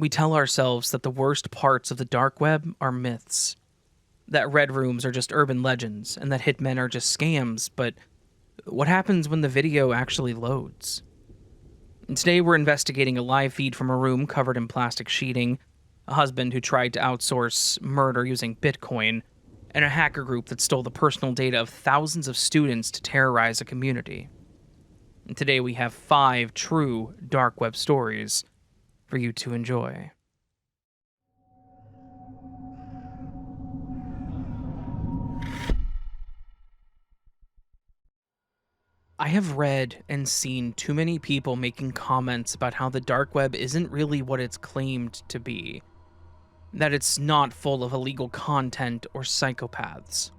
We tell ourselves that the worst parts of the dark web are myths, that red rooms are just urban legends, and that hitmen are just scams, but what happens when the video actually loads? And today we're investigating a live feed from a room covered in plastic sheeting, a husband who tried to outsource murder using Bitcoin, and a hacker group that stole the personal data of thousands of students to terrorize a community. And today we have 5 true dark web stories for you to enjoy. I have read and seen too many people making comments about how the dark web isn't really what it's claimed to be, that it's not full of illegal content or psychopaths.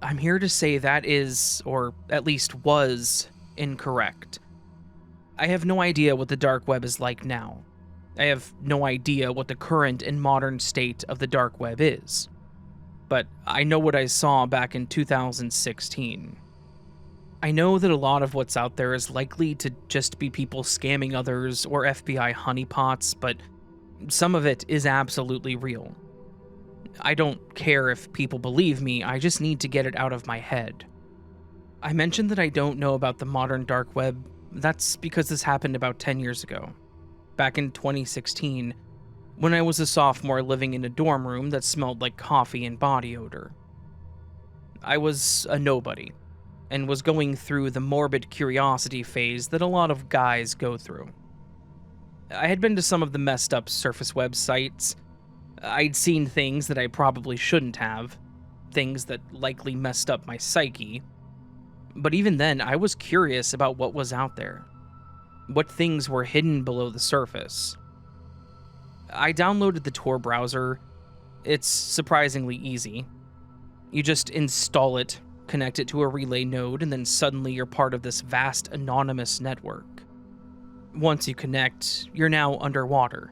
I'm here to say that is, or at least was, incorrect. I have no idea what the dark web is like now. I have no idea what the current and modern state of the dark web is. But I know what I saw back in 2016. I know that a lot of what's out there is likely to just be people scamming others or FBI honeypots, but some of it is absolutely real. I don't care if people believe me, I just need to get it out of my head. I mentioned that I don't know about the modern dark web. That's because this happened about 10 years ago. Back in 2016, when I was a sophomore living in a dorm room that smelled like coffee and body odor. I was a nobody, and was going through the morbid curiosity phase that a lot of guys go through. I had been to some of the messed up surface websites. I'd seen things that I probably shouldn't have, things that likely messed up my psyche. But even then, I was curious about what was out there. What things were hidden below the surface. I downloaded the Tor browser. It's surprisingly easy. You just install it, connect it to a relay node, and then suddenly you're part of this vast anonymous network. Once you connect, you're now underwater,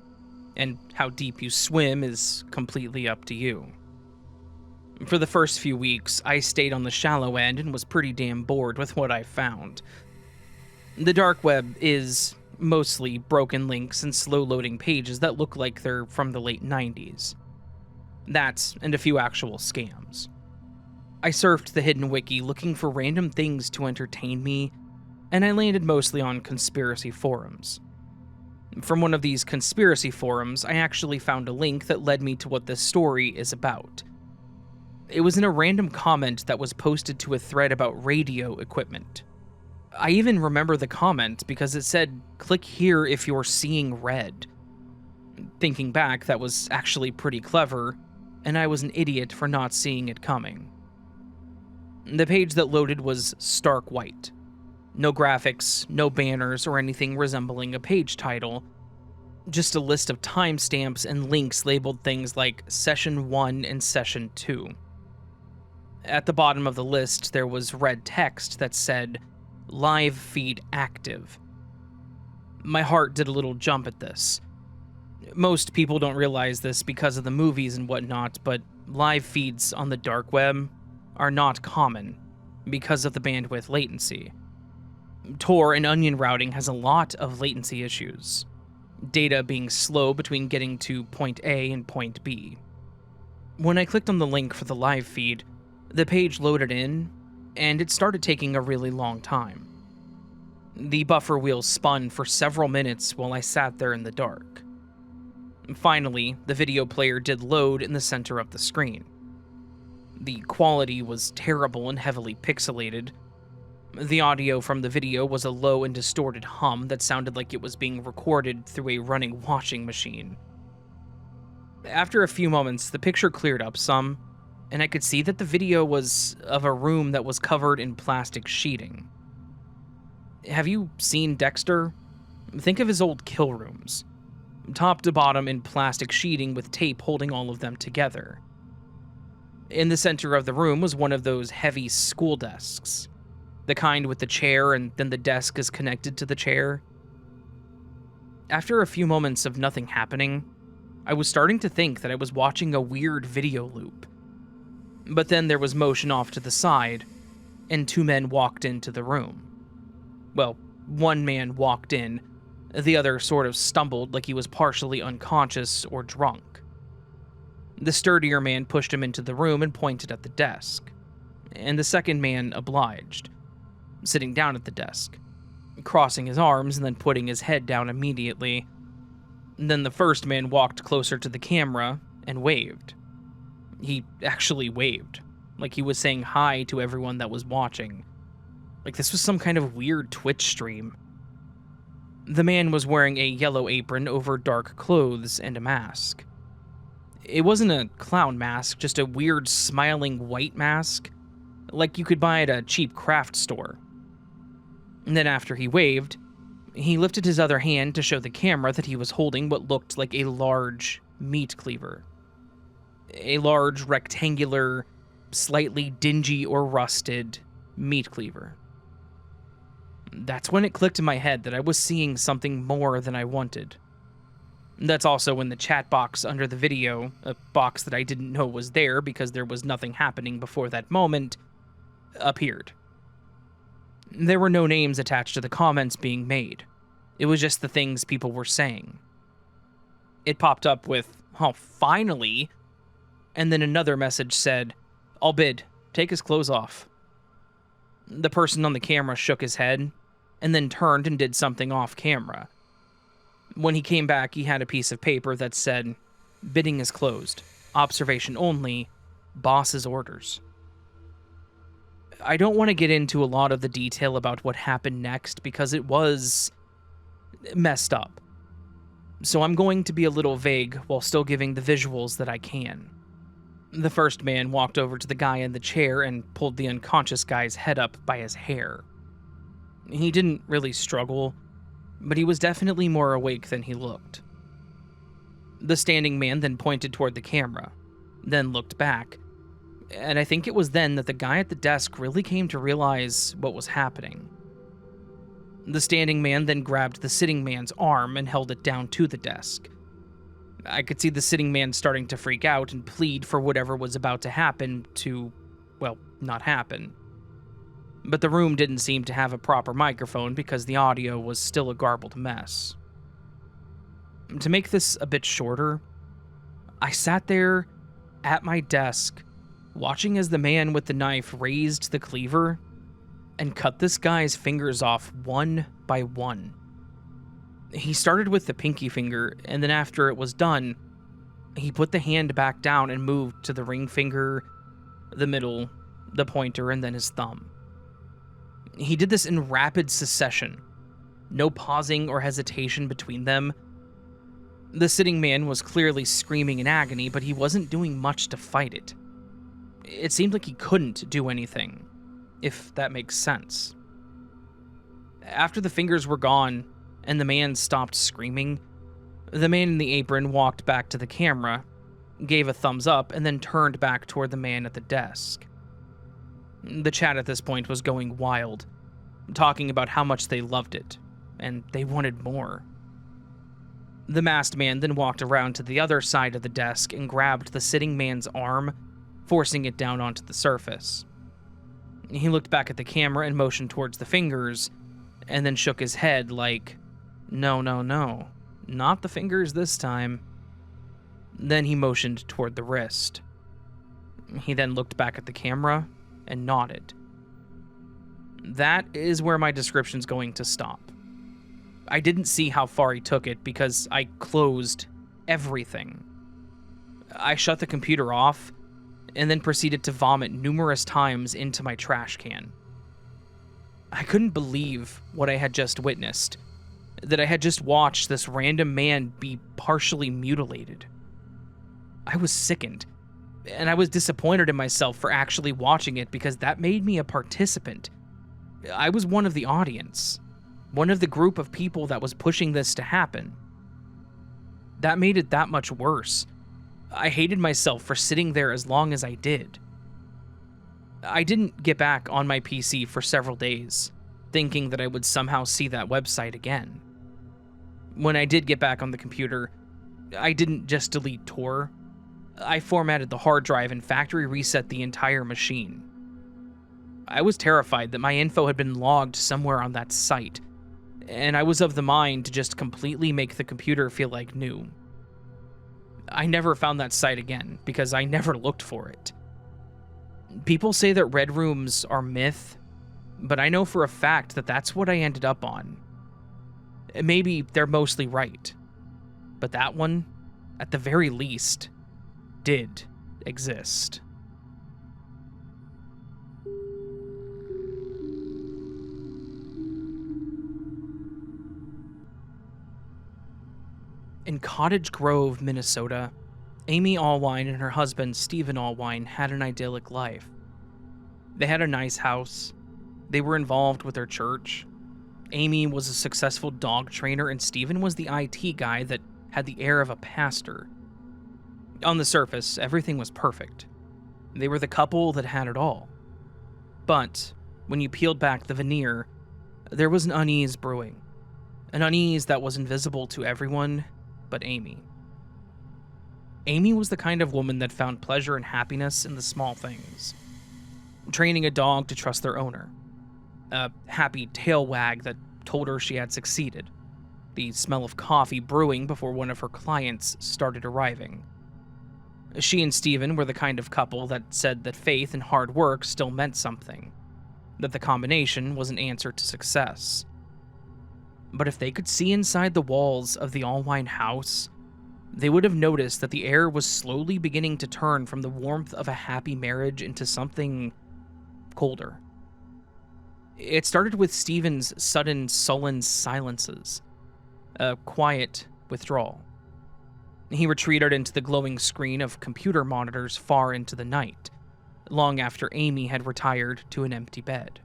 and how deep you swim is completely up to you. For the first few weeks, I stayed on the shallow end and was pretty damn bored with what I found. The dark web is mostly broken links and slow-loading pages that look like they're from the late 90s. That, and a few actual scams. I surfed the hidden wiki looking for random things to entertain me, and I landed mostly on conspiracy forums. From one of these conspiracy forums, I actually found a link that led me to what this story is about. It was in a random comment that was posted to a thread about radio equipment. I even remember the comment because it said, "Click here if you're seeing red." Thinking back, that was actually pretty clever, and I was an idiot for not seeing it coming. The page that loaded was stark white. No graphics, no banners, or anything resembling a page title. Just a list of timestamps and links labeled things like Session 1 and Session 2. At the bottom of the list, there was red text that said, "Live feed active." My heart did a little jump at this. Most people don't realize this because of the movies and whatnot, but live feeds on the dark web are not common because of the bandwidth latency. Tor and onion routing has a lot of latency issues, data being slow between getting to point A and point B. When I clicked on the link for the live feed, the page loaded in, and it started taking a really long time. The buffer wheel spun for several minutes while I sat there in the dark. Finally, the video player did load in the center of the screen. The quality was terrible and heavily pixelated. The audio from the video was a low and distorted hum that sounded like it was being recorded through a running washing machine. After a few moments, the picture cleared up some, and I could see that the video was of a room that was covered in plastic sheeting. Have you seen Dexter? Think of his old kill rooms. Top to bottom in plastic sheeting with tape holding all of them together. In the center of the room was one of those heavy school desks. The kind with the chair and then the desk is connected to the chair. After a few moments of nothing happening, I was starting to think that I was watching a weird video loop. But then there was motion off to the side, and 2 men walked into the room. Well, 1 man walked in, The other sort of stumbled like he was partially unconscious or drunk. The sturdier man pushed him into the room and pointed at the desk, and the second man obliged, sitting down at the desk, crossing his arms and then putting his head down immediately. Then the first man walked closer to the camera and waved. He actually waved, like he was saying hi to everyone that was watching. Like this was some kind of weird Twitch stream. The man was wearing a yellow apron over dark clothes and a mask. It wasn't a clown mask, just a weird smiling white mask, like you could buy at a cheap craft store. And then after he waved, he lifted his other hand to show the camera that he was holding what looked like a large meat cleaver. A large, rectangular, slightly dingy or rusted meat cleaver. That's when it clicked in my head that I was seeing something more than I wanted. That's also when the chat box under the video, a box that I didn't know was there because there was nothing happening before that moment, appeared. There were no names attached to the comments being made. It was just the things people were saying. It popped up with, "Oh, finally," and then another message said, "I'll bid, take his clothes off." The person on the camera shook his head, and then turned and did something off camera. When he came back, he had a piece of paper that said, "Bidding is closed. Observation only. Boss's orders." I don't want to get into a lot of the detail about what happened next because it was messed up. So I'm going to be a little vague while still giving the visuals that I can. The first man walked over to the guy in the chair and pulled the unconscious guy's head up by his hair. He didn't really struggle, but he was definitely more awake than he looked. The standing man then pointed toward the camera, then looked back, and I think it was then that the guy at the desk really came to realize what was happening. The standing man then grabbed the sitting man's arm and held it down to the desk. I could see the sitting man starting to freak out and plead for whatever was about to happen to, well, not happen. But the room didn't seem to have a proper microphone because the audio was still a garbled mess. To make this a bit shorter, I sat there at my desk, watching as the man with the knife raised the cleaver and cut this guy's fingers off one by one. He started with the pinky finger, and then after it was done, he put the hand back down and moved to the ring finger, the middle, the pointer, and then his thumb. He did this in rapid succession, no pausing or hesitation between them. The sitting man was clearly screaming in agony, but he wasn't doing much to fight it. It seemed like he couldn't do anything, if that makes sense. After the fingers were gone and the man stopped screaming, the man in the apron walked back to the camera, gave a thumbs up, and then turned back toward the man at the desk. The chat at this point was going wild, talking about how much they loved it, and they wanted more. The masked man then walked around to the other side of the desk and grabbed the sitting man's arm, forcing it down onto the surface. He looked back at the camera and motioned towards the fingers, and then shook his head like, no, not the fingers this time. Then he motioned toward the wrist. He then looked back at the camera and nodded. That is where my description's going to stop. I didn't see how far he took it because I closed everything. I shut the computer off and then proceeded to vomit numerous times into my trash can. I couldn't believe what I had just witnessed, that I had just watched this random man be partially mutilated. I was sickened, and I was disappointed in myself for actually watching it because that made me a participant. I was one of the audience, one of the group of people that was pushing this to happen. That made it that much worse. I hated myself for sitting there as long as I did. I didn't get back on my PC for several days, thinking that I would somehow see that website again. When I did get back on the computer, I didn't just delete Tor. I formatted the hard drive and factory reset the entire machine. I was terrified that my info had been logged somewhere on that site, and I was of the mind to just completely make the computer feel like new. I never found that site again because I never looked for it. People say that red rooms are myth, but I know for a fact that that's what I ended up on. Maybe they're mostly right, but that one, at the very least, did exist. In Cottage Grove, Minnesota, Amy Allwine and her husband Stephen Allwine had an idyllic life. They had a nice house. They were involved with their church. Amy was a successful dog trainer, and Stephen was the IT guy that had the air of a pastor. On the surface, everything was perfect. They were the couple that had it all. But when you peeled back the veneer, there was an unease brewing. An unease that was invisible to everyone but Amy. Amy was the kind of woman that found pleasure and happiness in the small things. Training a dog to trust their owner. A happy tail wag that told her she had succeeded. The smell of coffee brewing before one of her clients started arriving. She and Stephen were the kind of couple that said that faith and hard work still meant something. That the combination was an answer to success. But if they could see inside the walls of the Allwine house, they would have noticed that the air was slowly beginning to turn from the warmth of a happy marriage into something colder. It started with Stephen's sudden, sullen silences, a quiet withdrawal. He retreated into the glowing screen of computer monitors far into the night, long after Amy had retired to an empty bed.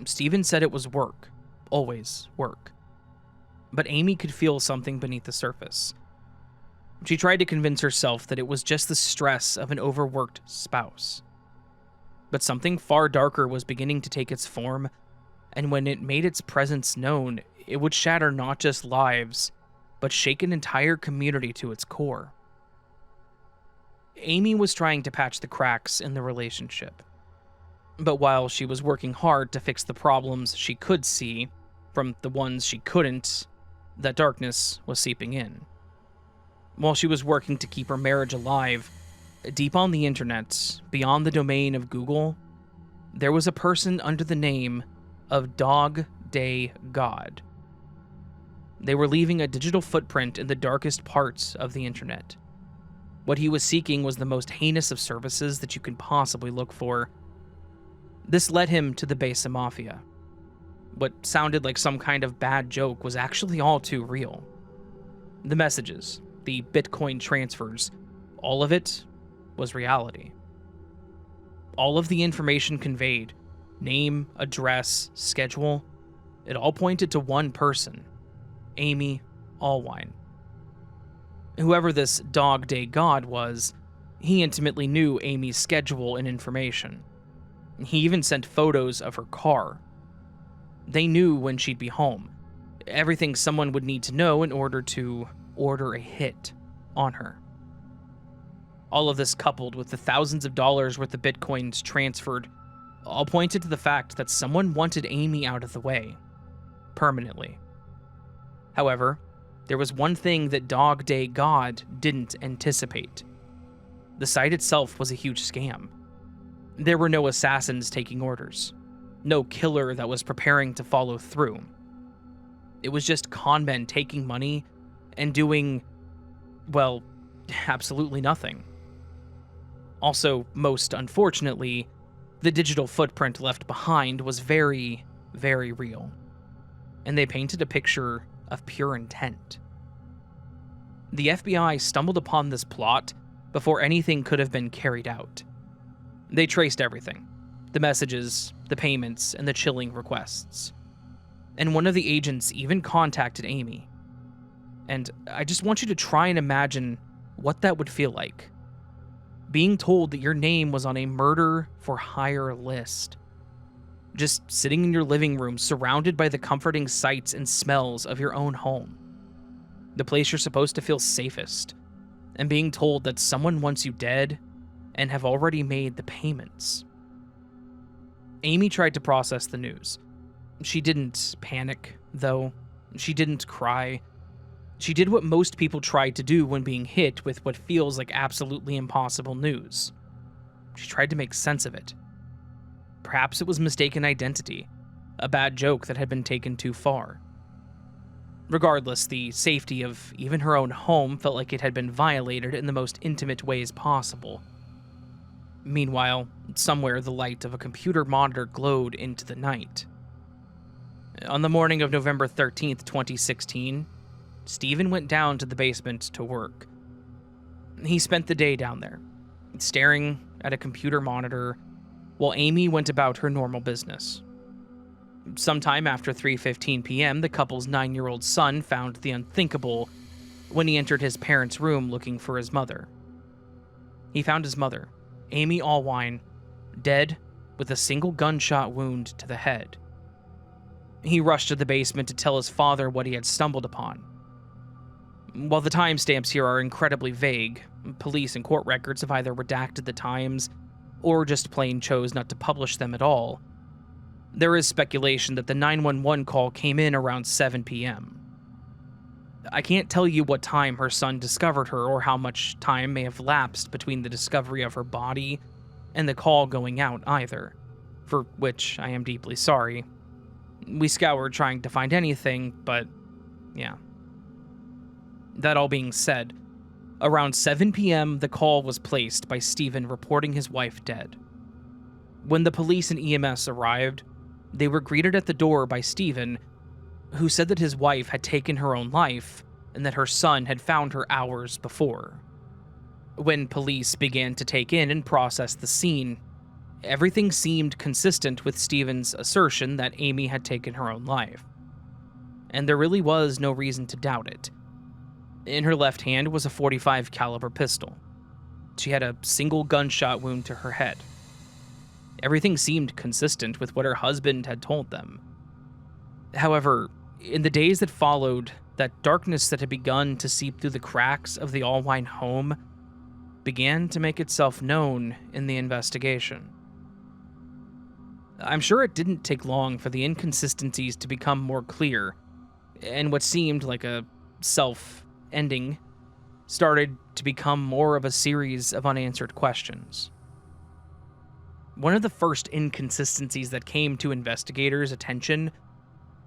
Stephen said it was work. Always work. But Amy could feel something beneath the surface. She tried to convince herself that it was just the stress of an overworked spouse. But something far darker was beginning to take its form, and when it made its presence known, it would shatter not just lives, but shake an entire community to its core. Amy was trying to patch the cracks in the relationship. But while she was working hard to fix the problems she could see, from the ones she couldn't, that darkness was seeping in. While she was working to keep her marriage alive, deep on the internet, beyond the domain of Google, there was a person under the name of Dog Day God. They were leaving a digital footprint in the darkest parts of the internet. What he was seeking was the most heinous of services that you could possibly look for. This led him to the Besa Mafia. What sounded like some kind of bad joke was actually all too real. The messages, the Bitcoin transfers, all of it was reality. All of the information conveyed, name, address, schedule, it all pointed to one person, Amy Allwine. Whoever this Dog Day God was, he intimately knew Amy's schedule and information. He even sent photos of her car. They knew when she'd be home, everything someone would need to know in order to order a hit on her. All of this, coupled with the thousands of dollars worth of bitcoins transferred, all pointed to the fact that someone wanted Amy out of the way, permanently. However, there was one thing that Dog Day God didn't anticipate. The site itself was a huge scam. There were no assassins taking orders, no killer that was preparing to follow through. It was just con men taking money and doing, well, absolutely nothing. Also, most unfortunately, the digital footprint left behind was very, very real, and they painted a picture of pure intent. The FBI stumbled upon this plot before anything could have been carried out. They traced everything, the messages, the payments, and the chilling requests. And one of the agents even contacted Amy. And I just want you to try and imagine what that would feel like. Being told that your name was on a murder for hire list. Just sitting in your living room surrounded by the comforting sights and smells of your own home. The place you're supposed to feel safest. And being told that someone wants you dead and have already made the payments. Amy tried to process the news. She didn't panic, though. She didn't cry. She did what most people try to do when being hit with what feels like absolutely impossible news. She tried to make sense of it. Perhaps it was mistaken identity, a bad joke that had been taken too far. Regardless, the safety of even her own home felt like it had been violated in the most intimate ways possible. Meanwhile, somewhere the light of a computer monitor glowed into the night. On the morning of November 13th, 2016, Stephen went down to the basement to work. He spent the day down there, staring at a computer monitor, while Amy went about her normal business. Sometime after 3:15 p.m., the couple's 9-year-old son found the unthinkable when he entered his parents' room looking for his mother. He found his mother, Amy Allwine, dead with a single gunshot wound to the head. He rushed to the basement to tell his father what he had stumbled upon. While the timestamps here are incredibly vague, police and court records have either redacted the times or just plain chose not to publish them at all. There is speculation that the 911 call came in around 7 p.m. I can't tell you what time her son discovered her or how much time may have lapsed between the discovery of her body and the call going out either, for which I am deeply sorry. We scoured trying to find anything, but yeah. That all being said, around 7 p.m. the call was placed by Stephen reporting his wife dead. When the police and EMS arrived, they were greeted at the door by Stephen, who said that his wife had taken her own life and that her son had found her hours before. When police began to take in and process the scene, everything seemed consistent with Stephen's assertion that Amy had taken her own life. And there really was no reason to doubt it. In her left hand was a .45 caliber pistol. She had a single gunshot wound to her head. Everything seemed consistent with what her husband had told them. However, in the days that followed, that darkness that had begun to seep through the cracks of the Allwine home began to make itself known in the investigation. I'm sure it didn't take long for the inconsistencies to become more clear, and what seemed like a self-ending started to become more of a series of unanswered questions. One of the first inconsistencies that came to investigators' attention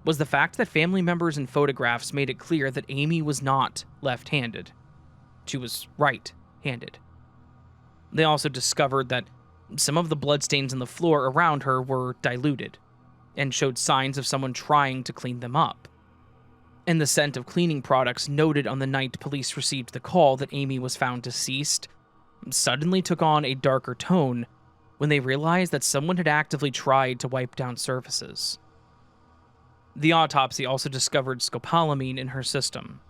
was the fact that family members and photographs made it clear that Amy was not left-handed. She was right-handed. They also discovered that some of the bloodstains on the floor around her were diluted and showed signs of someone trying to clean them up. And the scent of cleaning products noted on the night police received the call that Amy was found deceased suddenly took on a darker tone when they realized that someone had actively tried to wipe down surfaces. The autopsy also discovered scopolamine in her system.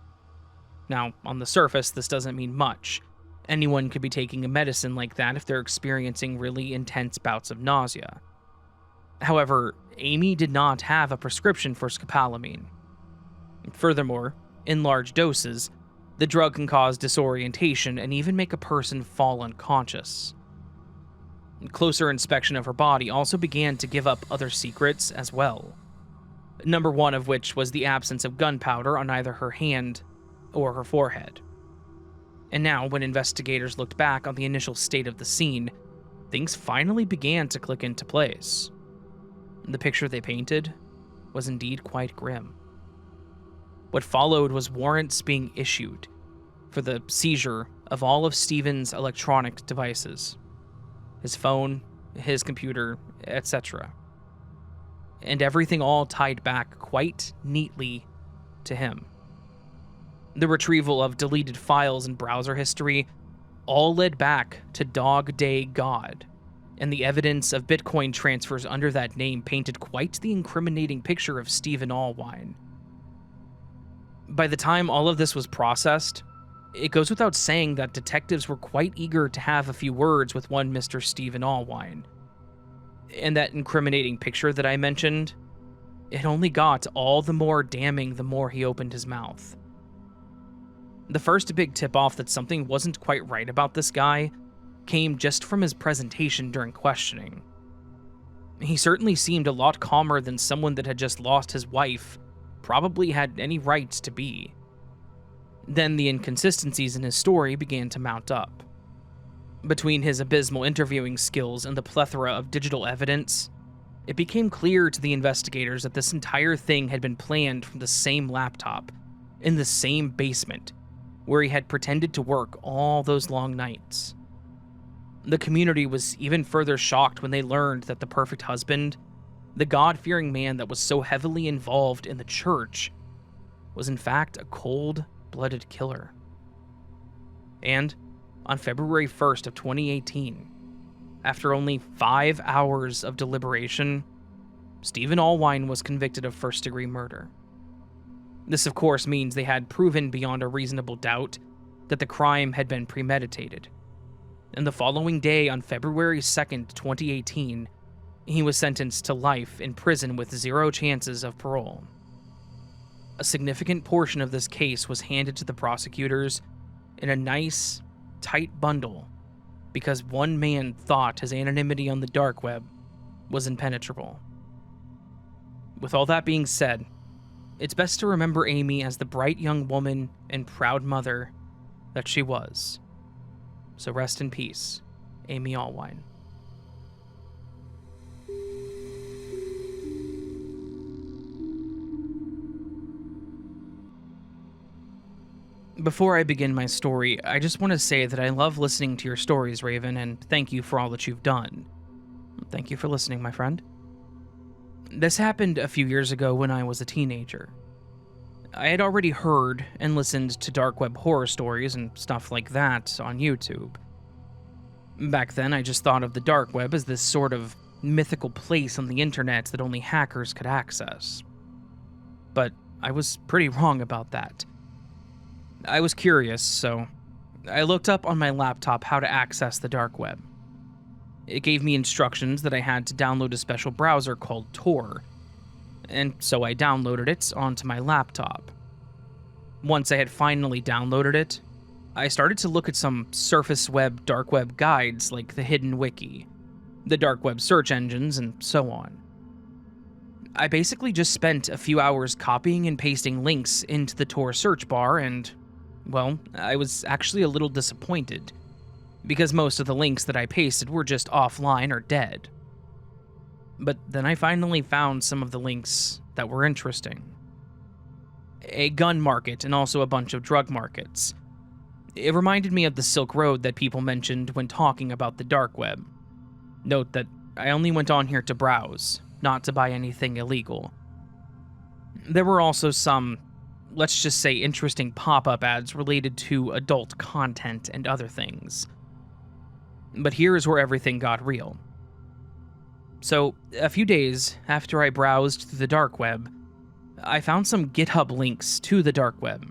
Now, on the surface, this doesn't mean much. Anyone could be taking a medicine like that if they're experiencing really intense bouts of nausea. However, Amy did not have a prescription for scopolamine. Furthermore, in large doses, the drug can cause disorientation and even make a person fall unconscious. Closer inspection of her body also began to give up other secrets as well. Number one of which was the absence of gunpowder on either her hand or her forehead. And now, when investigators looked back on the initial state of the scene, things finally began to click into place. The picture they painted was indeed quite grim. What followed was warrants being issued for the seizure of all of Stephen's electronic devices. His phone, his computer, etc. And everything all tied back quite neatly to him. The retrieval of deleted files and browser history all led back to Dog Day God, and the evidence of Bitcoin transfers under that name painted quite the incriminating picture of Stephen Allwine. By the time all of this was processed, it goes without saying that detectives were quite eager to have a few words with one Mr. Stephen Allwine. And that incriminating picture that I mentioned, it only got all the more damning the more he opened his mouth. The first big tip-off that something wasn't quite right about this guy came just from his presentation during questioning. He certainly seemed a lot calmer than someone that had just lost his wife probably had any right to be. Then the inconsistencies in his story began to mount up. Between his abysmal interviewing skills and the plethora of digital evidence, it became clear to the investigators that this entire thing had been planned from the same laptop, in the same basement, where he had pretended to work all those long nights. The community was even further shocked when they learned that the perfect husband, the God-fearing man that was so heavily involved in the church, was in fact a cold-blooded killer. And on February 1st of 2018, after only 5 hours of deliberation, Stephen Allwine was convicted of first-degree murder. This, of course, means they had proven beyond a reasonable doubt that the crime had been premeditated. And the following day, on February 2nd, 2018, he was sentenced to life in prison with 0 chances of parole. A significant portion of this case was handed to the prosecutors in a nice, tight bundle because one man thought his anonymity on the dark web was impenetrable. With all that being said, it's best to remember Amy as the bright young woman and proud mother that she was. So rest in peace, Amy Allwine. Before I begin my story, I just want to say that I love listening to your stories, Raven, and thank you for all that you've done. Thank you for listening, my friend. This happened a few years ago when I was a teenager. I had already heard and listened to dark web horror stories and stuff like that on YouTube. Back then, I just thought of the dark web as this sort of mythical place on the internet that only hackers could access. But I was pretty wrong about that. I was curious, so I looked up on my laptop how to access the dark web. It gave me instructions that I had to download a special browser called Tor, and so I downloaded it onto my laptop. Once I had finally downloaded it, I started to look at some surface web dark web guides like the Hidden Wiki, the dark web search engines, and so on. I basically just spent a few hours copying and pasting links into the Tor search bar and, well, I was actually a little disappointed, because most of the links that I pasted were just offline or dead. But then I finally found some of the links that were interesting. A gun market and also a bunch of drug markets. It reminded me of the Silk Road that people mentioned when talking about the dark web. Note that I only went on here to browse, not to buy anything illegal. There were also some, let's just say, interesting pop-up ads related to adult content and other things. But here is where everything got real. So, a few days after I browsed through the dark web, I found some GitHub links to the dark web.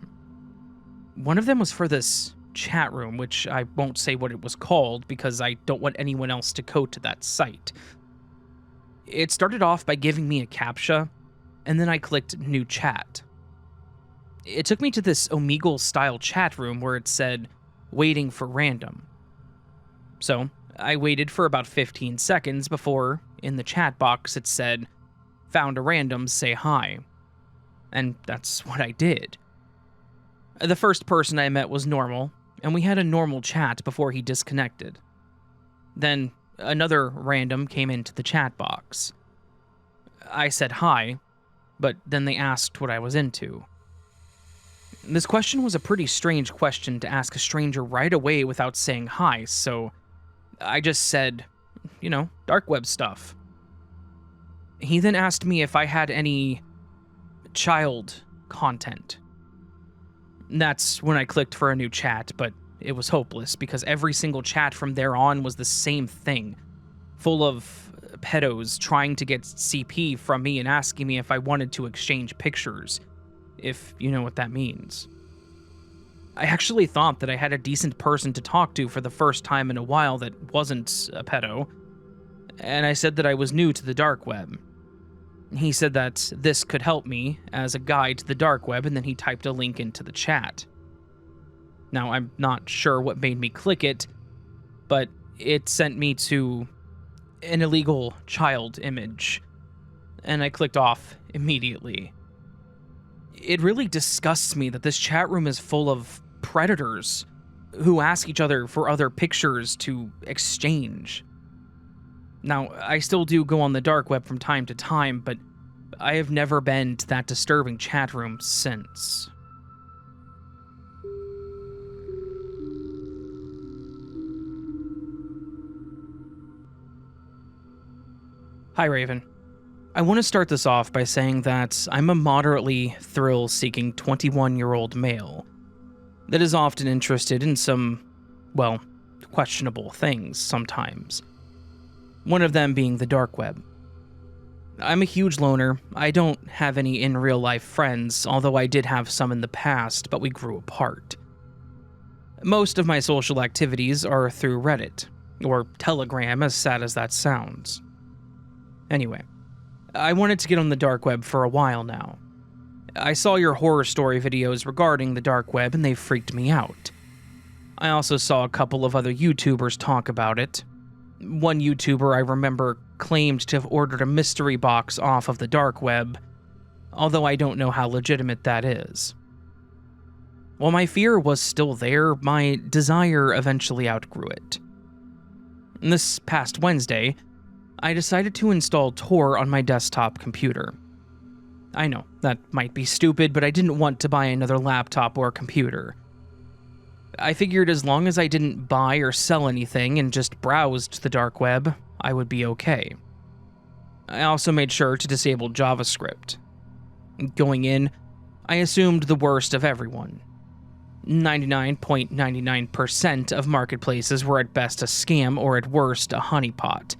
One of them was for this chat room, which I won't say what it was called because I don't want anyone else to go to that site. It started off by giving me a CAPTCHA, and then I clicked New Chat. It took me to this Omegle-style chat room where it said, waiting for random. So, I waited for about 15 seconds before, in the chat box, it said, found a random, say hi. And that's what I did. The first person I met was normal, and we had a normal chat before he disconnected. Then, another random came into the chat box. I said hi, but then they asked what I was into. This question was a pretty strange question to ask a stranger right away without saying hi, so I just said, dark web stuff. He then asked me if I had any child content. That's when I clicked for a new chat, but it was hopeless because every single chat from there on was the same thing, full of pedos trying to get CP from me and asking me if I wanted to exchange pictures, if you know what that means. I actually thought that I had a decent person to talk to for the first time in a while that wasn't a pedo, and I said that I was new to the dark web. He said that this could help me as a guide to the dark web, and then he typed a link into the chat. Now, I'm not sure what made me click it, but it sent me to an illegal child image, and I clicked off immediately. It really disgusts me that this chat room is full of predators who ask each other for other pictures to exchange. Now, I still do go on the dark web from time to time, but I have never been to that disturbing chat room since. Hi, Raven. I want to start this off by saying that I'm a moderately thrill-seeking 21-year-old male that is often interested in some, well, questionable things sometimes. One of them being the dark web. I'm a huge loner. I don't have any in real-life friends, although I did have some in the past, but we grew apart. Most of my social activities are through Reddit, or Telegram, as sad as that sounds. Anyway, I wanted to get on the dark web for a while now. I saw your horror story videos regarding the dark web and they freaked me out. I also saw a couple of other YouTubers talk about it. One YouTuber I remember claimed to have ordered a mystery box off of the dark web, although I don't know how legitimate that is. While my fear was still there, my desire eventually outgrew it. This past Wednesday, I decided to install Tor on my desktop computer. I know, that might be stupid, but I didn't want to buy another laptop or computer. I figured as long as I didn't buy or sell anything and just browsed the dark web, I would be okay. I also made sure to disable JavaScript. Going in, I assumed the worst of everyone. 99.99% of marketplaces were at best a scam or at worst a honeypot.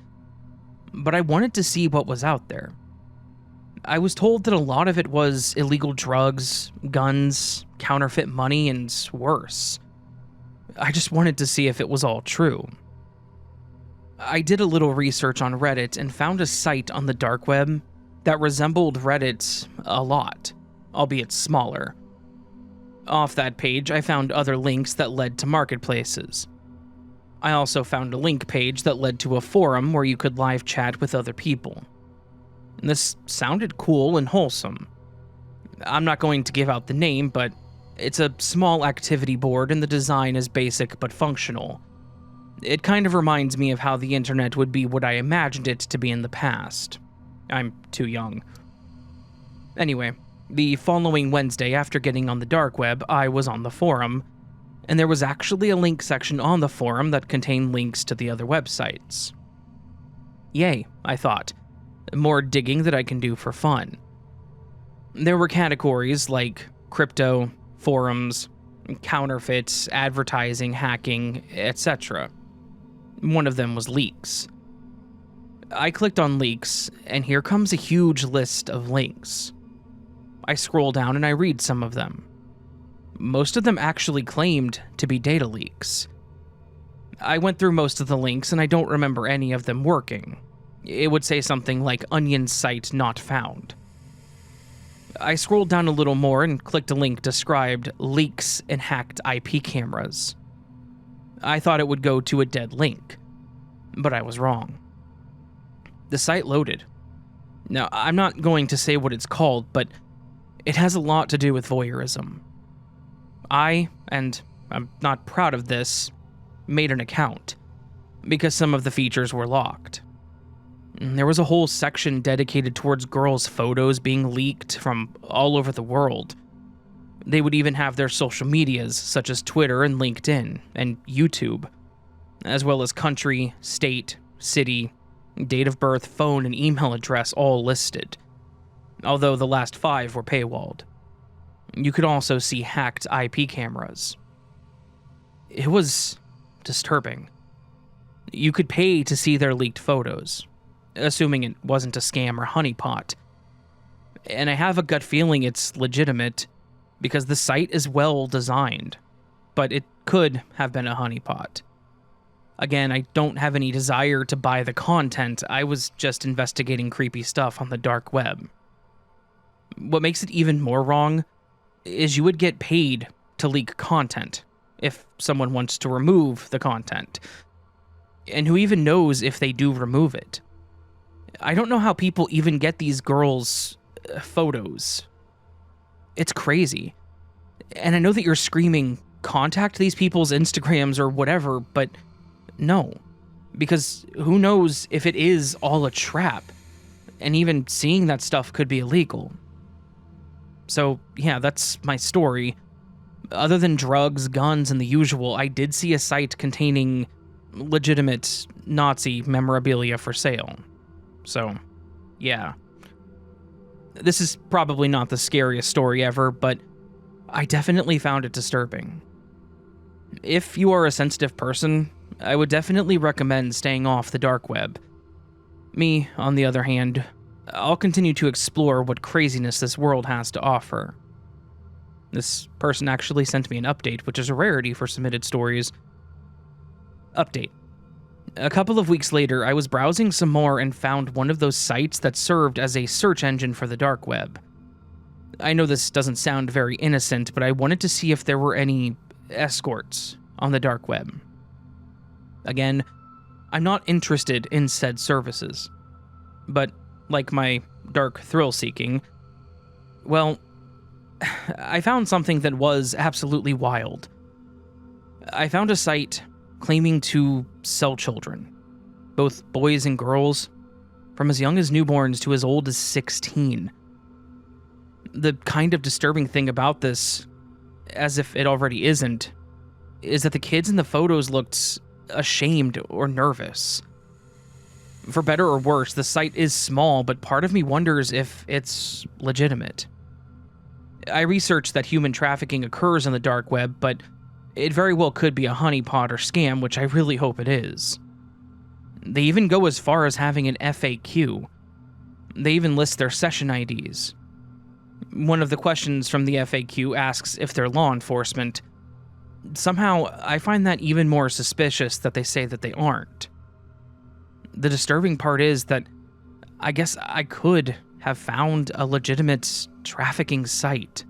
But I wanted to see what was out there. I was told that a lot of it was illegal drugs, guns, counterfeit money, and worse. I just wanted to see if it was all true. I did a little research on Reddit and found a site on the dark web that resembled Reddit a lot, albeit smaller. Off that page, I found other links that led to marketplaces. I also found a link page that led to a forum where you could live chat with other people. This sounded cool and wholesome. I'm not going to give out the name, but it's a small activity board and the design is basic but functional. It kind of reminds me of how the internet would be what I imagined it to be in the past. I'm too young. Anyway, the following Wednesday after getting on the dark web, I was on the forum, and there was actually a link section on the forum that contained links to the other websites. Yay, I thought. More digging that I can do for fun. There were categories like crypto, forums, counterfeits, advertising, hacking, etc. One of them was leaks. I clicked on leaks, and here comes a huge list of links. I scroll down and I read some of them. Most of them actually claimed to be data leaks. I went through most of the links and I don't remember any of them working. It would say something like onion site not found. I scrolled down a little more and clicked a link described leaks and hacked IP cameras. I thought it would go to a dead link, but I was wrong. The site loaded. Now, I'm not going to say what it's called, but it has a lot to do with voyeurism. And I'm not proud of this, made an account, because some of the features were locked. There was a whole section dedicated towards girls' photos being leaked from all over the world. They would even have their social medias, such as Twitter and LinkedIn and YouTube, as well as country, state, city, date of birth, phone, and email address all listed, although the last 5 were paywalled. You could also see hacked IP cameras. It was disturbing. You could pay to see their leaked photos, assuming it wasn't a scam or honeypot. And I have a gut feeling it's legitimate, because the site is well designed, but it could have been a honeypot. Again, I don't have any desire to buy the content, I was just investigating creepy stuff on the dark web. What makes it even more wrong is you would get paid to leak content if someone wants to remove the content. And who even knows if they do remove it? I don't know how people even get these girls' photos. It's crazy. And I know that you're screaming, contact these people's Instagrams or whatever, but no. Because who knows if it is all a trap? And even seeing that stuff could be illegal. So, yeah, that's my story. Other than drugs, guns, and the usual, I did see a site containing legitimate Nazi memorabilia for sale. So, yeah. This is probably not the scariest story ever, but I definitely found it disturbing. If you are a sensitive person, I would definitely recommend staying off the dark web. Me, on the other hand, I'll continue to explore what craziness this world has to offer. This person actually sent me an update, which is a rarity for submitted stories. Update. A couple of weeks later, I was browsing some more and found one of those sites that served as a search engine for the dark web. I know this doesn't sound very innocent, but I wanted to see if there were any escorts on the dark web. Again, I'm not interested in said services. But, like my dark thrill seeking, well, I found something that was absolutely wild. I found a site claiming to sell children, both boys and girls, from as young as newborns to as old as 16. The kind of disturbing thing about this, as if it already isn't, is that the kids in the photos looked ashamed or nervous. For better or worse, the site is small, but part of me wonders if it's legitimate. I researched that human trafficking occurs on the dark web, but it very well could be a honeypot or scam, which I really hope it is. They even go as far as having an FAQ. They even list their session IDs. One of the questions from the FAQ asks if they're law enforcement. Somehow, I find that even more suspicious that they say that they aren't. The disturbing part is that I guess I could have found a legitimate trafficking site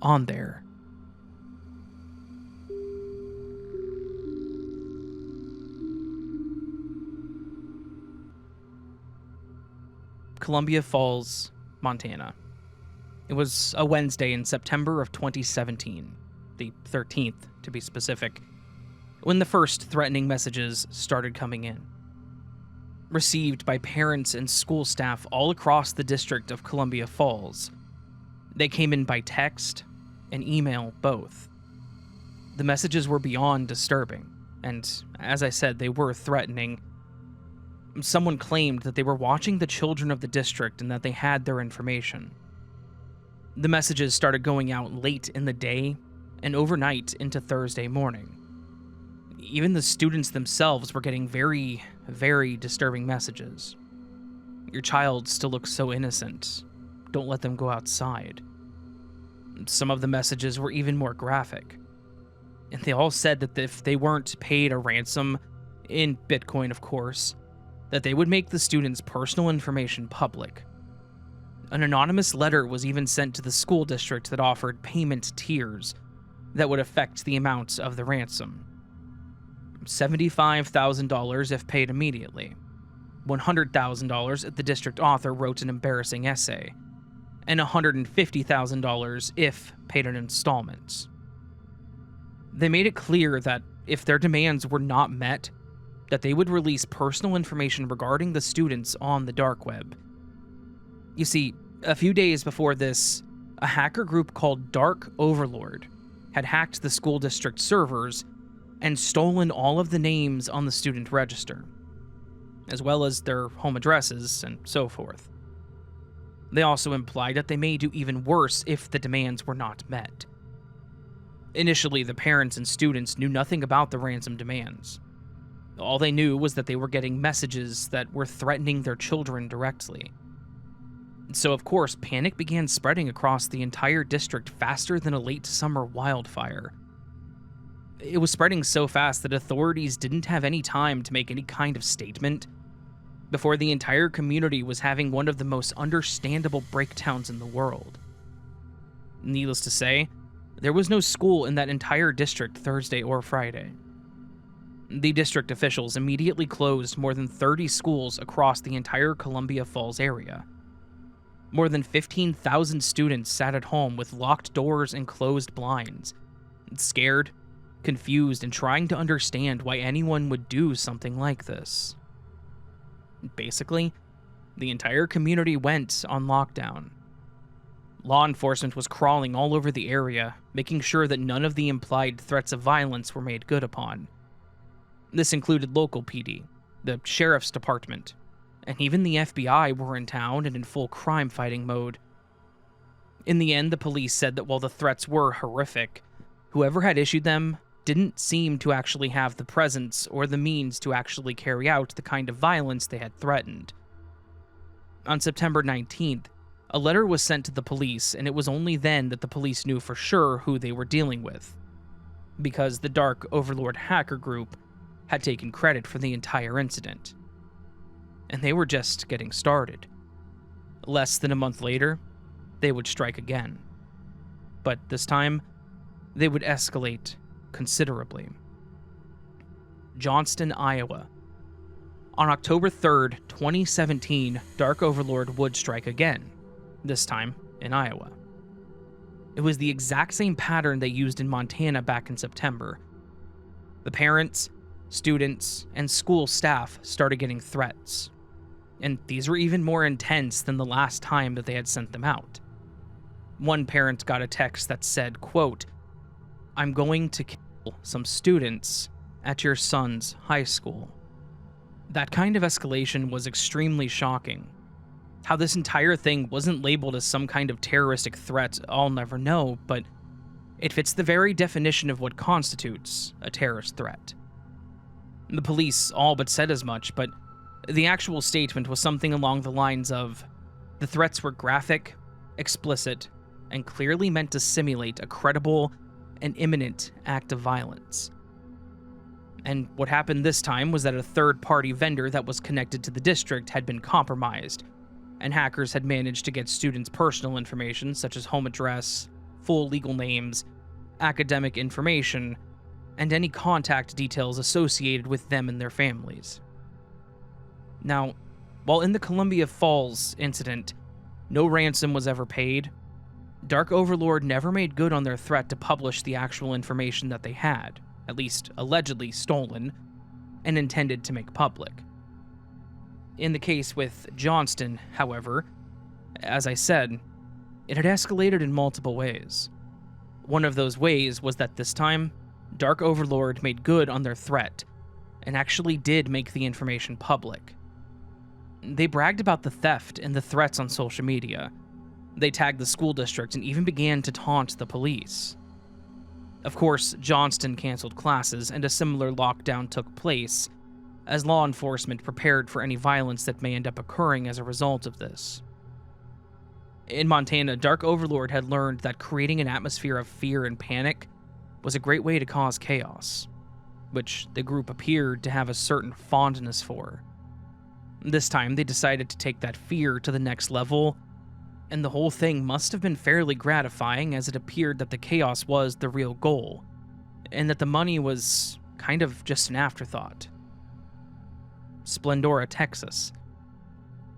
on there. Columbia Falls, Montana. It was a Wednesday in September of 2017, the 13th to be specific, when the first threatening messages started coming in. Received by parents and school staff all across the district of Columbia Falls. They came in by text and email both. The messages were beyond disturbing, and as I said, they were threatening. Someone claimed that they were watching the children of the district and that they had their information. The messages started going out late in the day and overnight into Thursday morning. Even the students themselves were getting very, very disturbing messages. Your child still looks so innocent. Don't let them go outside. Some of the messages were even more graphic. And they all said that if they weren't paid a ransom, in Bitcoin of course, that they would make the students' personal information public. An anonymous letter was even sent to the school district that offered payment tiers that would affect the amount of the ransom. $75,000 if paid immediately, $100,000 if the district author wrote an embarrassing essay, and $150,000 if paid in installments. They made it clear that if their demands were not met, that they would release personal information regarding the students on the dark web. You see, a few days before this, a hacker group called Dark Overlord had hacked the school district servers and stolen all of the names on the student register, as well as their home addresses and so forth. They also implied that they may do even worse if the demands were not met. Initially, the parents and students knew nothing about the ransom demands. All they knew was that they were getting messages that were threatening their children directly. So, of course, panic began spreading across the entire district faster than a late summer wildfire. It was spreading so fast that authorities didn't have any time to make any kind of statement before the entire community was having one of the most understandable breakdowns in the world. Needless to say, there was no school in that entire district Thursday or Friday. The district officials immediately closed more than 30 schools across the entire Columbia Falls area. More than 15,000 students sat at home with locked doors and closed blinds, scared, confused, and trying to understand why anyone would do something like this. Basically, the entire community went on lockdown. Law enforcement was crawling all over the area, making sure that none of the implied threats of violence were made good upon. This included local PD, the sheriff's department, and even the FBI were in town and in full crime-fighting mode. In the end, the police said that while the threats were horrific, whoever had issued them didn't seem to actually have the presence or the means to actually carry out the kind of violence they had threatened. On September 19th, a letter was sent to the police, and it was only then that the police knew for sure who they were dealing with, because the Dark Overlord hacker group had taken credit for the entire incident. And they were just getting started. Less than a month later, they would strike again. But this time, they would escalate considerably. Johnston, Iowa. On October 3rd, 2017, Dark Overlord would strike again, this time in Iowa. It was the exact same pattern they used in Montana back in September. The parents, students, and school staff started getting threats, and these were even more intense than the last time that they had sent them out. One parent got a text that said, quote, "I'm going to kill some students at your son's high school." That kind of escalation was extremely shocking. How this entire thing wasn't labeled as some kind of terroristic threat, I'll never know, but it fits the very definition of what constitutes a terrorist threat. The police all but said as much, but the actual statement was something along the lines of, the threats were graphic, explicit, and clearly meant to simulate a credible and imminent act of violence. And what happened this time was that a third-party vendor that was connected to the district had been compromised, and hackers had managed to get students' personal information such as home address, full legal names, academic information, and any contact details associated with them and their families. Now, while in the Columbia Falls incident, no ransom was ever paid, Dark Overlord never made good on their threat to publish the actual information that they had, at least allegedly stolen, and intended to make public. In the case with Johnston, however, as I said, it had escalated in multiple ways. One of those ways was that this time, Dark Overlord made good on their threat, and actually did make the information public. They bragged about the theft and the threats on social media. They tagged the school district and even began to taunt the police. Of course, Johnston canceled classes, and a similar lockdown took place, as law enforcement prepared for any violence that may end up occurring as a result of this. In Montana, Dark Overlord had learned that creating an atmosphere of fear and panic was a great way to cause chaos, which the group appeared to have a certain fondness for. This time, they decided to take that fear to the next level, and the whole thing must have been fairly gratifying, as it appeared that the chaos was the real goal, and that the money was kind of just an afterthought. Splendora, Texas.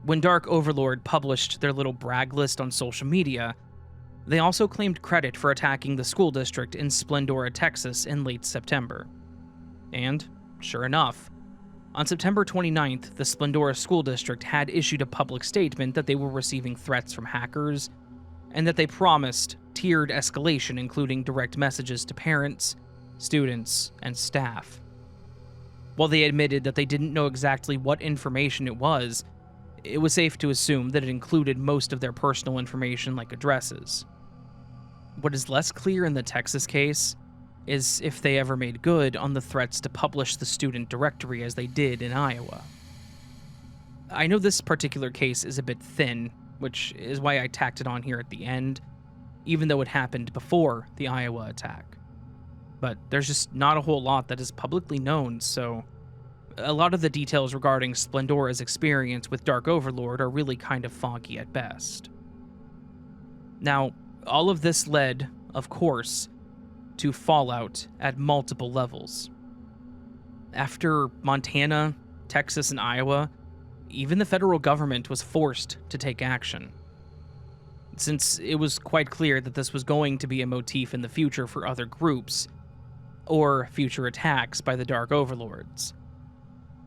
When Dark Overlord published their little brag list on social media, they also claimed credit for attacking the school district in Splendora, Texas in late September. And, sure enough, on September 29th, the Splendora School District had issued a public statement that they were receiving threats from hackers, and that they promised tiered escalation, including direct messages to parents, students, and staff. While they admitted that they didn't know exactly what information it was safe to assume that it included most of their personal information like addresses. What is less clear in the Texas case is if they ever made good on the threats to publish the student directory as they did in Iowa. I know this particular case is a bit thin, which is why I tacked it on here at the end, even though it happened before the Iowa attack. But there's just not a whole lot that is publicly known, so a lot of the details regarding Splendora's experience with Dark Overlord are really kind of foggy at best. Now, all of this led, of course, to fallout at multiple levels. After Montana, Texas, and Iowa, even the federal government was forced to take action, since it was quite clear that this was going to be a motif in the future for other groups, or future attacks by the Dark Overlords.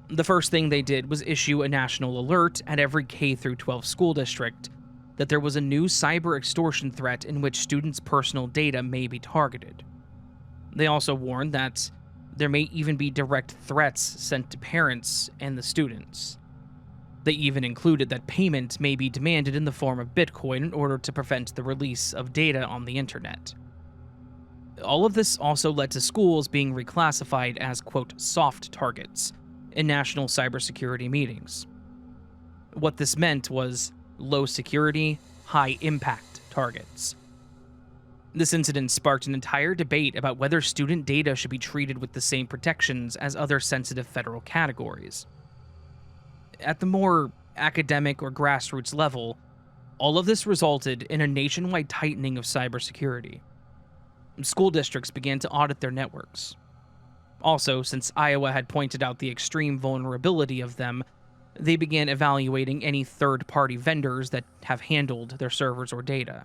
The first thing they did was issue a national alert at every K-12 school district that there was a new cyber extortion threat in which students' personal data may be targeted. They also warned that there may even be direct threats sent to parents and the students. They even included that payment may be demanded in the form of Bitcoin in order to prevent the release of data on the internet. All of this also led to schools being reclassified as, quote, soft targets in national cybersecurity meetings. What this meant was low security, high impact targets. This incident sparked an entire debate about whether student data should be treated with the same protections as other sensitive federal categories. At the more academic or grassroots level, all of this resulted in a nationwide tightening of cybersecurity. School districts began to audit their networks. Also, since Iowa had pointed out the extreme vulnerability of them, they began evaluating any third-party vendors that have handled their servers or data.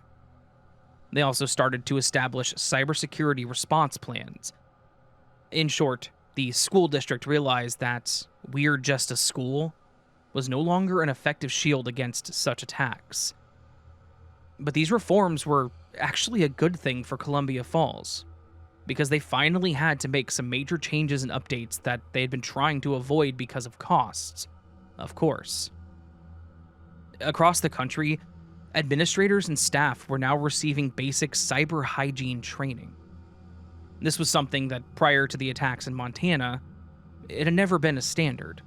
They also started to establish cybersecurity response plans. In short, the school district realized that "we're just a school" was no longer an effective shield against such attacks. But these reforms were actually a good thing for Columbia Falls, because they finally had to make some major changes and updates that they had been trying to avoid because of costs, of course. Across the country, administrators and staff were now receiving basic cyber hygiene training. This was something that, prior to the attacks in Montana, it had never been a standard.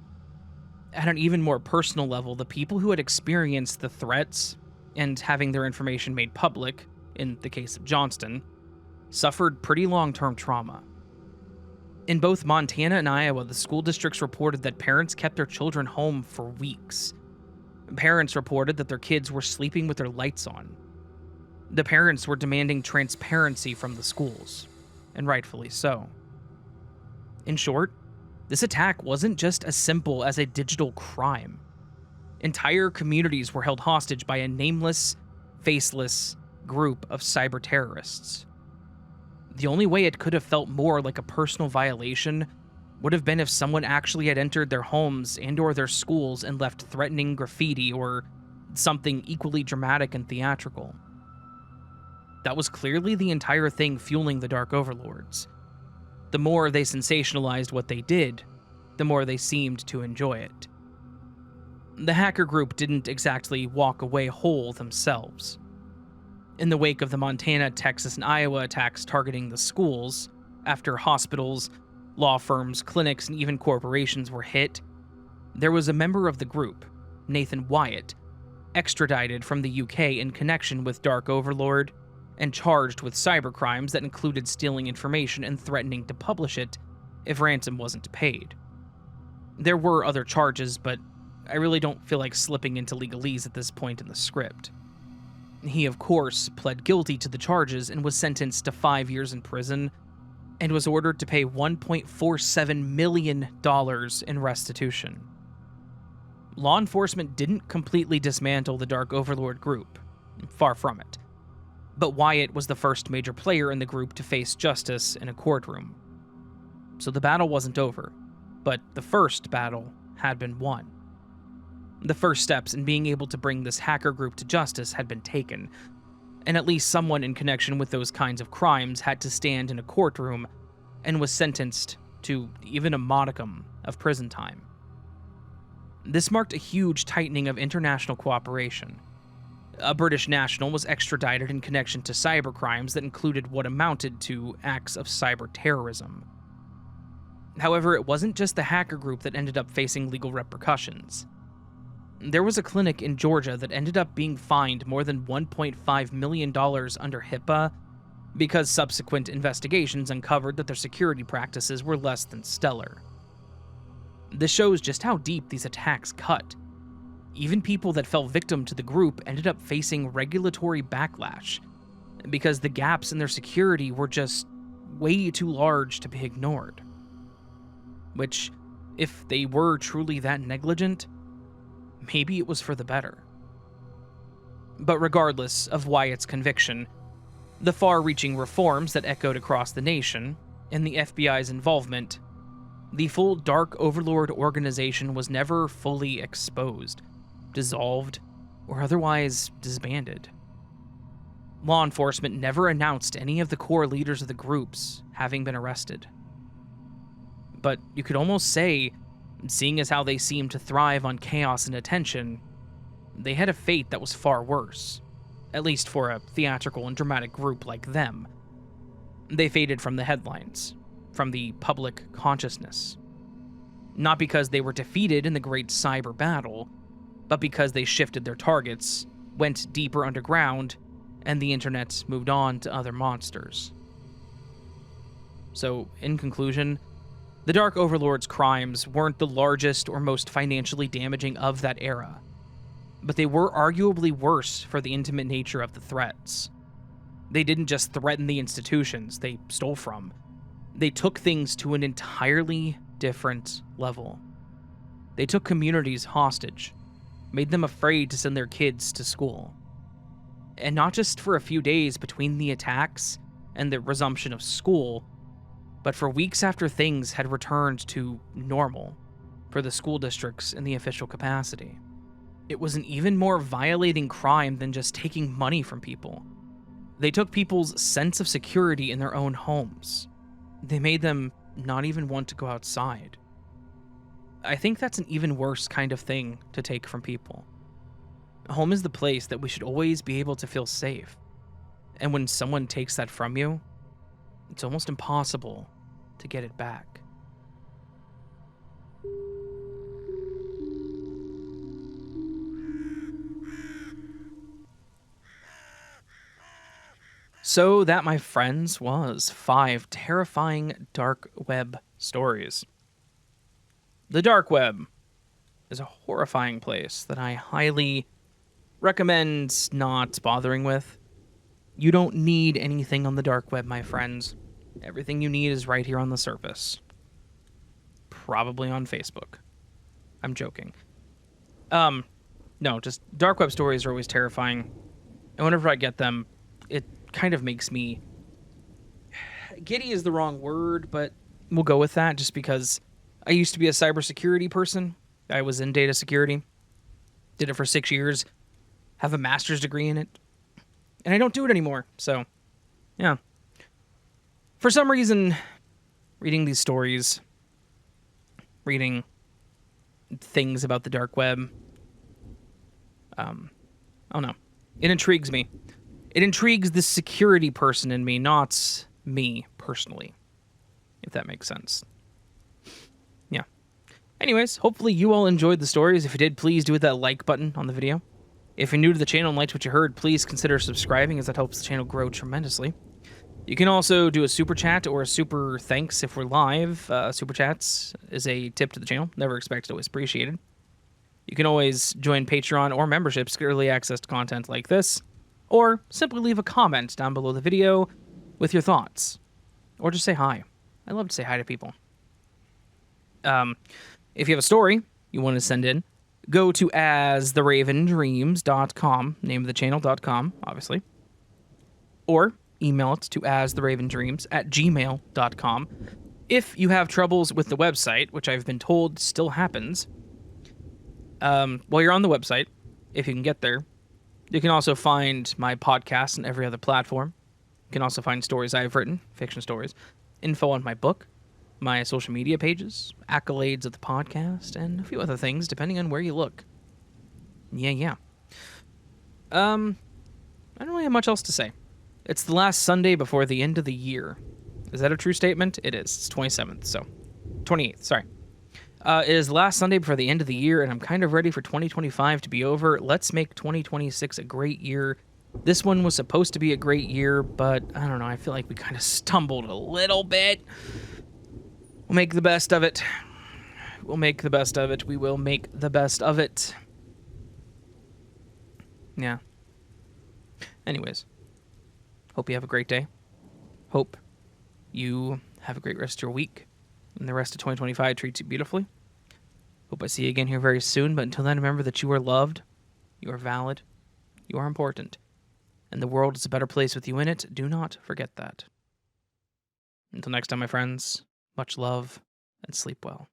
At an even more personal level, the people who had experienced the threats and having their information made public, in the case of Johnston, suffered pretty long-term trauma. In both Montana and Iowa, the school districts reported that parents kept their children home for weeks. Parents reported that their kids were sleeping with their lights on. The parents were demanding transparency from the schools, and rightfully so. In short, this attack wasn't just as simple as a digital crime. Entire communities were held hostage by a nameless, faceless group of cyber terrorists. The only way it could have felt more like a personal violation would have been if someone actually had entered their homes and/or their schools and left threatening graffiti or something equally dramatic and theatrical. That was clearly the entire thing fueling the Dark Overlords. The more they sensationalized what they did, the more they seemed to enjoy it. The hacker group didn't exactly walk away whole themselves. In the wake of the Montana, Texas, and Iowa attacks targeting the schools, after hospitals, law firms, clinics, and even corporations were hit, there was a member of the group, Nathan Wyatt, extradited from the UK in connection with Dark Overlord and charged with cybercrimes that included stealing information and threatening to publish it if ransom wasn't paid. There were other charges, but I really don't feel like slipping into legalese at this point in the script. He, of course, pled guilty to the charges and was sentenced to 5 years in prison and was ordered to pay $1.47 million in restitution. Law enforcement didn't completely dismantle the Dark Overlord group, far from it, but Wyatt was the first major player in the group to face justice in a courtroom. So the battle wasn't over, but the first battle had been won. The first steps in being able to bring this hacker group to justice had been taken, and at least someone in connection with those kinds of crimes had to stand in a courtroom and was sentenced to even a modicum of prison time. This marked a huge tightening of international cooperation. A British national was extradited in connection to cybercrimes that included what amounted to acts of cyber terrorism. However, it wasn't just the hacker group that ended up facing legal repercussions. There was a clinic in Georgia that ended up being fined more than $1.5 million under HIPAA because subsequent investigations uncovered that their security practices were less than stellar. This shows just how deep these attacks cut. Even people that fell victim to the group ended up facing regulatory backlash because the gaps in their security were just way too large to be ignored. which, if they were truly that negligent, maybe it was for the better. But regardless of Wyatt's conviction, the far-reaching reforms that echoed across the nation, and the FBI's involvement, the full Dark Overlord organization was never fully exposed, dissolved, or otherwise disbanded. Law enforcement never announced any of the core leaders of the groups having been arrested. But you could almost say, seeing as how they seemed to thrive on chaos and attention, they had a fate that was far worse, at least for a theatrical and dramatic group like them. They faded from the headlines, from the public consciousness. Not because they were defeated in the great cyber battle, but because they shifted their targets, went deeper underground, and the internet moved on to other monsters. So, in conclusion, the Dark Overlord's crimes weren't the largest or most financially damaging of that era, but they were arguably worse for the intimate nature of the threats. They didn't just threaten the institutions they stole from. They took things to an entirely different level. They took communities hostage, made them afraid to send their kids to school. And not just for a few days between the attacks and the resumption of school, but for weeks after things had returned to normal for the school districts in the official capacity. It was an even more violating crime than just taking money from people. They took people's sense of security in their own homes. They made them not even want to go outside. I think that's an even worse kind of thing to take from people. Home is the place that we should always be able to feel safe. And when someone takes that from you, it's almost impossible to get it back. So that, my friends, was 5 terrifying dark web stories. The dark web is a horrifying place that I highly recommend not bothering with. You don't need anything on the dark web, my friends. Everything you need is right here on the surface. Probably on Facebook. I'm joking. No, just dark web stories are always terrifying. And whenever I get them, it kind of makes me... Giddy is the wrong word, but we'll go with that just because I used to be a cybersecurity person. I was in data security. Did it for 6 years. Have a master's degree in it. And I don't do it anymore, so, yeah. For some reason, reading these stories, reading things about the dark web, I don't know. It intrigues me. It intrigues the security person in me, not me personally, if that makes sense. Yeah. Anyways, hopefully you all enjoyed the stories. If you did, please do hit that like button on the video. If you're new to the channel and liked what you heard, please consider subscribing, as that helps the channel grow tremendously. You can also do a super chat or a super thanks if we're live. Super chats is a tip to the channel. Never expected, always appreciated. You can always join Patreon or memberships to get early access to content like this, or simply leave a comment down below the video with your thoughts, or just say hi. I love to say hi to people. If you have a story you want to send in, go to astheravendreams.com, name of the channel.com, obviously, or email it to astheravendreams@gmail.com. If you have troubles with the website, which I've been told still happens, while you're on the website, if you can get there, you can also find my podcast on every other platform. You can also find stories I've written, fiction stories, info on my book, my social media pages, accolades of the podcast, and a few other things, depending on where you look. Yeah. I don't really have much else to say. It's the last Sunday before the end of the year. Is that a true statement? It is. It's 27th, so... 28th, sorry. It is the last Sunday before the end of the year, and I'm kind of ready for 2025 to be over. Let's make 2026 a great year. This one was supposed to be a great year, but I don't know, I feel like we kind of stumbled a little bit. We'll make the best of it. We'll make the best of it. We will make the best of it. Yeah. Anyways. Hope you have a great day. Hope you have a great rest of your week. and the rest of 2025 treats you beautifully. Hope I see you again here very soon, but until then, remember that you are loved, you are valid, you are important, and the world is a better place with you in it. Do not forget that. Until next time, my friends, much love, and sleep well.